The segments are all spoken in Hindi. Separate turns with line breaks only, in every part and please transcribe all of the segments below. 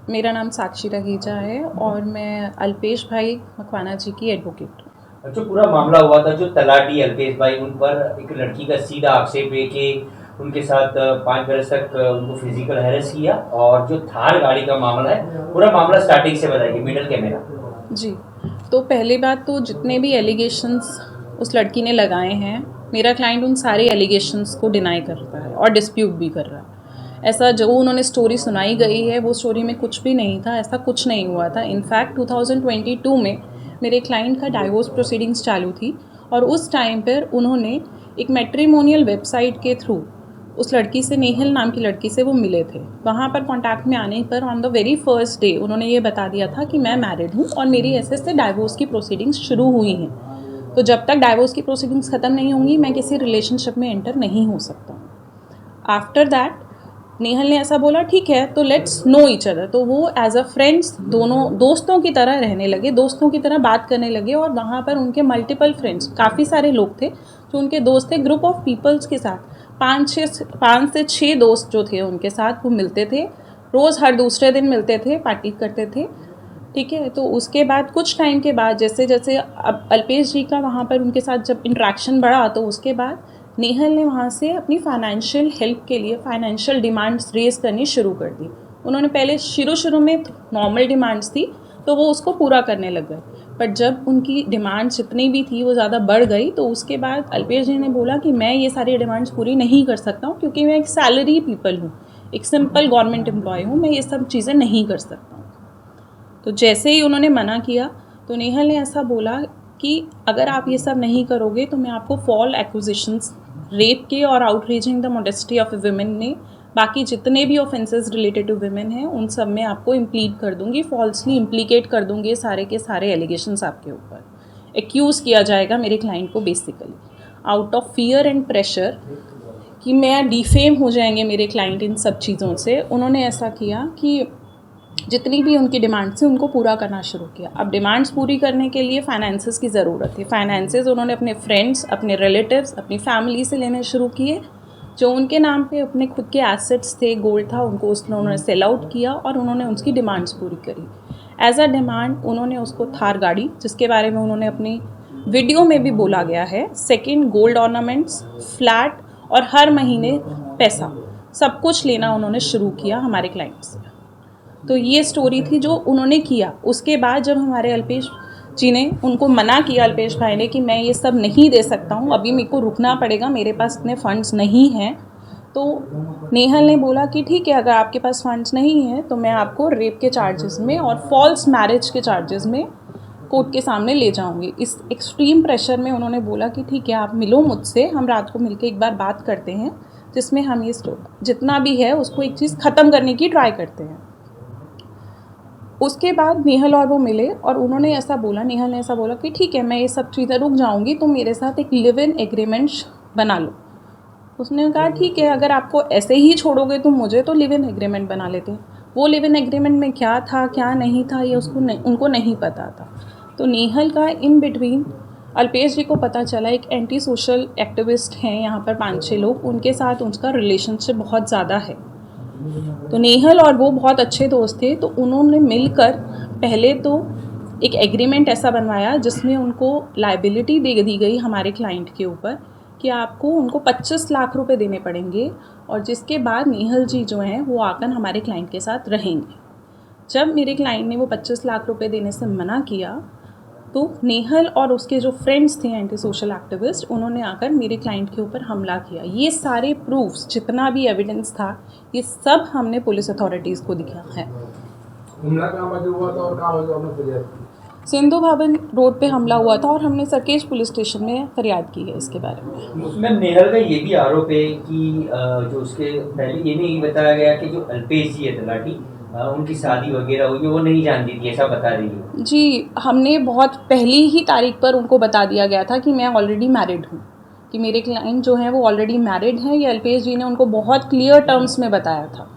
मेरा नाम साक्षी रहेजा है और मैं अल्पेश भाई मकवाना जी की एडवोकेट हूँ।
जो पूरा मामला हुआ था, जो तलाटी अल्पेश भाई, उन पर एक लड़की का सीधा आक्षेप है कि उनके साथ 5 बरस तक उनको फिजिकल हैरेस किया। और जो थार गाड़ी का मामला है, पूरा मामला स्टार्टिंग से बताइए, मिडल कैमरा।
जी, तो पहली बात तो जितने भी एलिगेशंस उस लड़की ने लगाए हैं, मेरा क्लाइंट उन सारे एलिगेशंस को डिनाई करता है और डिस्प्यूट भी कर रहा है। ऐसा जो उन्होंने स्टोरी सुनाई गई है वो स्टोरी में कुछ भी नहीं था, ऐसा कुछ नहीं हुआ था। इनफैक्ट 2022 में मेरे क्लाइंट का डाइवोर्स प्रोसीडिंग्स चालू थी और उस टाइम पर उन्होंने एक मैट्रिमोनियल वेबसाइट के थ्रू उस लड़की से, नेहल नाम की लड़की से वो मिले थे। वहाँ पर कॉन्टैक्ट में आने पर on the very first day उन्होंने ये बता दिया था कि मैं मैरिड हूँ और मेरी ऐसे से डाइवोर्स की प्रोसीडिंग्स शुरू हुई हैं। तो जब तक डाइवोर्स की प्रोसीडिंग्स ख़त्म नहीं होंगी मैं किसी रिलेशनशिप में एंटर नहीं हो सकता हूँ। आफ्टर दैट नेहल ने ऐसा बोला, ठीक है तो लेट्स नो ईच अदर। तो वो एज अ फ्रेंड्स दोनों दोस्तों की तरह रहने लगे, दोस्तों की तरह बात करने लगे। और वहाँ पर उनके मल्टीपल फ्रेंड्स, काफ़ी सारे लोग थे जो उनके दोस्त थे। ग्रुप ऑफ पीपल्स के साथ 5 से 6 दोस्त जो थे उनके साथ वो मिलते थे, रोज़ हर दूसरे दिन मिलते थे, पार्टी करते थे। ठीक है, तो उसके बाद कुछ टाइम के बाद जैसे जैसे अब अल्पेश जी का वहाँ पर उनके साथ जब इंट्रैक्शन बढ़ा तो उसके बाद नेहल ने वहाँ से अपनी फाइनेंशियल हेल्प के लिए फाइनेंशियल डिमांड्स रेज़ करनी शुरू कर दी। उन्होंने पहले शुरू में नॉर्मल डिमांड्स थी तो वो उसको पूरा करने लग गए, बट जब उनकी डिमांड्स जितनी भी थी वो ज़्यादा बढ़ गई तो उसके बाद अल्पेश जी ने बोला कि मैं ये सारी डिमांड्स पूरी नहीं कर सकता हूँ क्योंकि मैं एक सैलरी पीपल हूँ, एक सिंपल गवर्नमेंट एम्प्लॉय हूँ, मैं ये सब चीज़ें नहीं कर सकता हूँ। तो जैसे ही उन्होंने मना किया तो नेहल ने ऐसा बोला कि अगर आप ये सब नहीं करोगे तो मैं आपको फॉल एक्विजिशंस, रेप के और आउटरीचिंग द मॉडेस्टी ऑफ वुमेन में बाकी जितने भी ऑफेंसेस रिलेटेड टू वुमेन हैं उन सब में आपको इम्प्लीड कर दूंगी, फॉल्सली इम्प्लीकेट कर दूंगी, सारे के सारे एलिगेशंस आपके ऊपर एक्यूज़ किया जाएगा मेरे क्लाइंट को। Basically out of fear and pressure कि मैं डिफेम हो जाएंगे मेरे क्लाइंट इन सब चीज़ों से, उन्होंने ऐसा किया कि जितनी भी उनकी डिमांड्स थी उनको पूरा करना शुरू किया। अब डिमांड्स पूरी करने के लिए फाइनेंसेस की ज़रूरत थी। फाइनेंसेस उन्होंने अपने फ्रेंड्स, अपने रिलेटिव्स, अपनी फैमिली से लेने शुरू किए। जो उनके नाम पे अपने खुद के एसेट्स थे, गोल्ड था, उनको उन्होंने सेल आउट किया और उन्होंने उसकी डिमांड्स पूरी करी। एज अ डिमांड उन्होंने उसको थार गाड़ी, जिसके बारे में उन्होंने अपनी वीडियो में भी बोला गया है, सेकेंड गोल्ड ऑर्नामेंट्स, फ्लैट और हर महीने पैसा, सब कुछ लेना उन्होंने शुरू किया हमारे क्लाइंट से। तो ये स्टोरी थी जो उन्होंने किया। उसके बाद जब हमारे अल्पेश जी ने उनको मना किया, अल्पेश भाई ने, कि मैं ये सब नहीं दे सकता हूँ, अभी मेरे को रुकना पड़ेगा, मेरे पास इतने फंड्स नहीं हैं, तो नेहल ने बोला कि ठीक है अगर आपके पास फंड्स नहीं हैं तो मैं आपको रेप के चार्जेस में और फॉल्स मैरिज के चार्जेस में कोर्ट के सामने ले जाऊंगी। इस एक्सट्रीम प्रेशर में उन्होंने बोला कि ठीक है आप मिलो मुझसे, हम रात को मिलकर एक बार बात करते हैं जिसमें हम ये जितना भी है उसको एक चीज़ ख़त्म करने की ट्राई करते हैं। उसके बाद नेहल और वो मिले और उन्होंने ऐसा बोला, नेहल ने ऐसा बोला कि ठीक है मैं ये सब चीज़ें रुक जाऊंगी, तो मेरे साथ एक लिव इन एग्रीमेंट बना लो। उसने कहा ठीक है अगर आपको ऐसे ही छोड़ोगे तो मुझे, तो लिव इन एग्रीमेंट बना लेते हैं। वो लिव इन एग्रीमेंट में क्या था क्या नहीं था ये उनको नहीं पता था। तो नेहल का इन बिटवीन अल्पेश जी को पता चला, एक एंटी सोशल एक्टिविस्ट हैं यहाँ पर 5-6 लोग, उनके साथ उनका रिलेशनशिप बहुत ज़्यादा है। तो नेहल और वो बहुत अच्छे दोस्त थे, तो उन्होंने मिलकर पहले तो एक एग्रीमेंट ऐसा बनवाया जिसमें उनको लाइबिलिटी दे दी गई हमारे क्लाइंट के ऊपर कि आपको उनको 25 लाख रुपए देने पड़ेंगे और जिसके बाद नेहल जी जो हैं वो आकर हमारे क्लाइंट के साथ रहेंगे। जब मेरे क्लाइंट ने वो 25 लाख रुपए देने से मना किया तो नेहल और उसके जो फ्रेंड्स थे एंटी सोशल एक्टिविस्ट, उन्होंने आकर मेरे क्लाइंट के ऊपर हमला किया। ये सारे प्रूफ्स, जितना भी एविडेंस था, ये सब हमने पुलिस अथॉरिटीज़ को दिखा है।
हमला कहाँ पर हुआ था और कहाँ पर आपने फरियाद की?
सिंधु भवन रोड पे हमला हुआ था और हमने सरकेश पुलिस स्टेशन में फरियाद की है इसके बारे में।
उसमें नेहल का ये भी आरोप है कि जो उसके पहले ये नहीं बताया गया कि जो अल्पेश जी है तलाटी, उनकी शादी वगैरह हुई, वो नहीं जानती थी, ऐसा बता रही है।
जी, हमने बहुत पहली ही तारीख पर उनको बता दिया गया था कि मैं ऑलरेडी मैरिड हूँ, कि मेरे क्लाइंट जो हैं वो ऑलरेडी मैरिड हैं। ये अल्पेश जी ने उनको बहुत क्लियर टर्म्स में बताया था।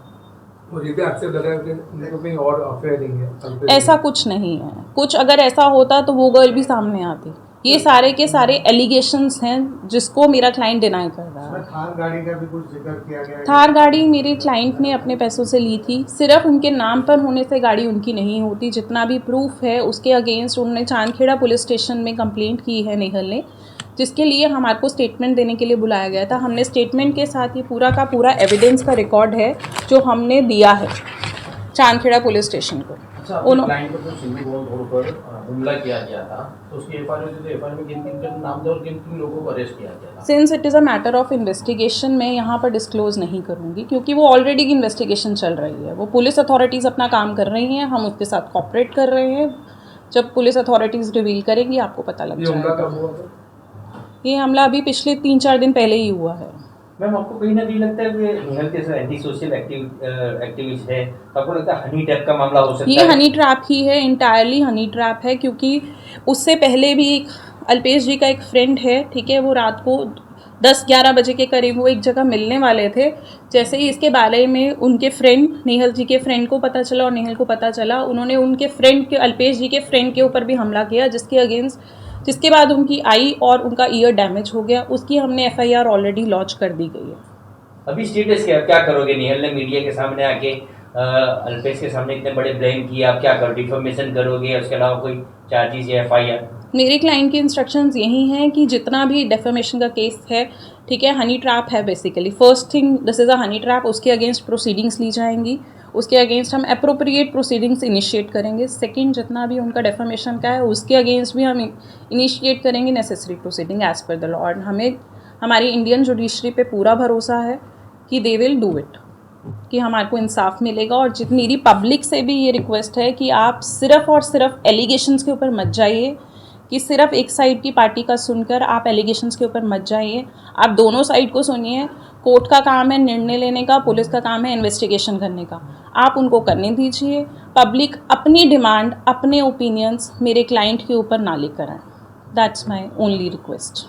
मुझे भी अक्सर लगा कि उनको कहीं और अफेयर नहीं है।
ऐसा कुछ नहीं है, कुछ अगर ऐसा होता तो वो गर्ल भी सामने आती। ये सारे के सारे एलिगेशंस हैं जिसको मेरा क्लाइंट डिनाई कर रहा है।
थार गाड़ी का भी कुछ जिक्र किया गया है।
थार गाड़ी मेरे क्लाइंट ने अपने पैसों से ली थी। सिर्फ उनके नाम पर होने से गाड़ी उनकी नहीं होती। जितना भी प्रूफ है उसके अगेंस्ट उन्होंने चांदखेड़ा पुलिस स्टेशन में कंप्लेंट की है नेहल ने, जिसके लिए हमारे को स्टेटमेंट देने के लिए बुलाया गया था। हमने स्टेटमेंट के साथ ही पूरा का पूरा एविडेंस का रिकॉर्ड है जो हमने दिया है चांदखेड़ा पुलिस स्टेशन को।
अच्छा, क्लाइंट पर जो सिंधी गोल्ड रोड पर हमला किया गया था तो उसकी एफआईआर हुई थी, तो एफआईआर में किन किन नाम थे और किन किन लोगों को अरेस्ट किया गया था?
Since it is a matter of investigation मैं यहाँ पर डिस्क्लोज नहीं करूँगी क्योंकि वो ऑलरेडी की इन्वेस्टिगेशन चल रही है। वो पुलिस अथॉरिटीज़ अपना काम कर रही हैं, हम उसके साथ कॉपरेट कर रहे हैं। जब पुलिस अथॉरिटीज़ रिवील करेंगी आपको पता लग
ये हमला
जाएगा।
कब हुआ था?
ये हमला अभी पिछले 3-4 दिन पहले ही हुआ है।
मैम आपको कहीं ना कहीं लगता है कि नेहल के साथ एंटी सोशल एक्टिविस्ट है, तो आपको लगता है हनी ट्रैप का मामला हो सकता है?
ये हनी ट्रैप ही है, इंटायरली हनी ट्रैप है क्योंकि उससे पहले भी एक अल्पेश जी का एक फ्रेंड है, ठीक है, वो रात को 10-11 बजे के करीब वो एक जगह मिलने वाले थे। जैसे ही इसके बारे में उनके फ्रेंड नेहल जी के फ्रेंड को पता चला और नेहल को पता चला, उन्होंने उनके फ्रेंड के अल्पेश जी के फ्रेंड के ऊपर भी हमला किया जिसके अगेंस्ट, जिसके बाद उनकी आई और उनका ईयर डैमेज हो गया। उसकी हमने एफआईआर ऑलरेडी लॉन्च कर दी गई है।
अभी स्टेटस क्या करोगे? नेहल ने मीडिया के सामने आके अल्पेश के सामने इतने बड़े ब्लेम किए, आप क्या करो? डिफॉर्मेशन करोगे? उसके अलावा कोई चार्जेस या एफआईआर?
मेरे क्लाइंट की इंस्ट्रक्शंस यही हैं कि जितना भी डेफेमेशन का केस है, ठीक है, हनी ट्रैप है basically. First thing this is a honey trap, उसके अगेंस्ट प्रोसीडिंग्स ली जाएंगी, उसके अगेंस्ट हम अप्रोप्रिएट प्रोसीडिंग्स इनिशिएट करेंगे। सेकंड, जितना भी उनका डेफेमेशन का है उसके अगेंस्ट भी हम इनिशिएट करेंगे necessary proceeding as per the law. और हमें हमारी इंडियन जुडिशरी पे पूरा भरोसा है कि दे विल डू इट, कि हमारे को इंसाफ मिलेगा। और जितनी मेरी पब्लिक से भी ये रिक्वेस्ट है कि आप सिर्फ़ और सिर्फ एलिगेशंस के ऊपर मत जाइए, कि सिर्फ एक साइड की पार्टी का सुनकर आप एलिगेशंस के ऊपर मत जाइए। आप दोनों साइड को सुनिए। कोर्ट का काम है निर्णय लेने का, पुलिस का काम है इन्वेस्टिगेशन करने का। आप उनको करने दीजिए। पब्लिक अपनी डिमांड, अपने ओपिनियंस मेरे क्लाइंट के ऊपर ना लेकर आए। That's my only request.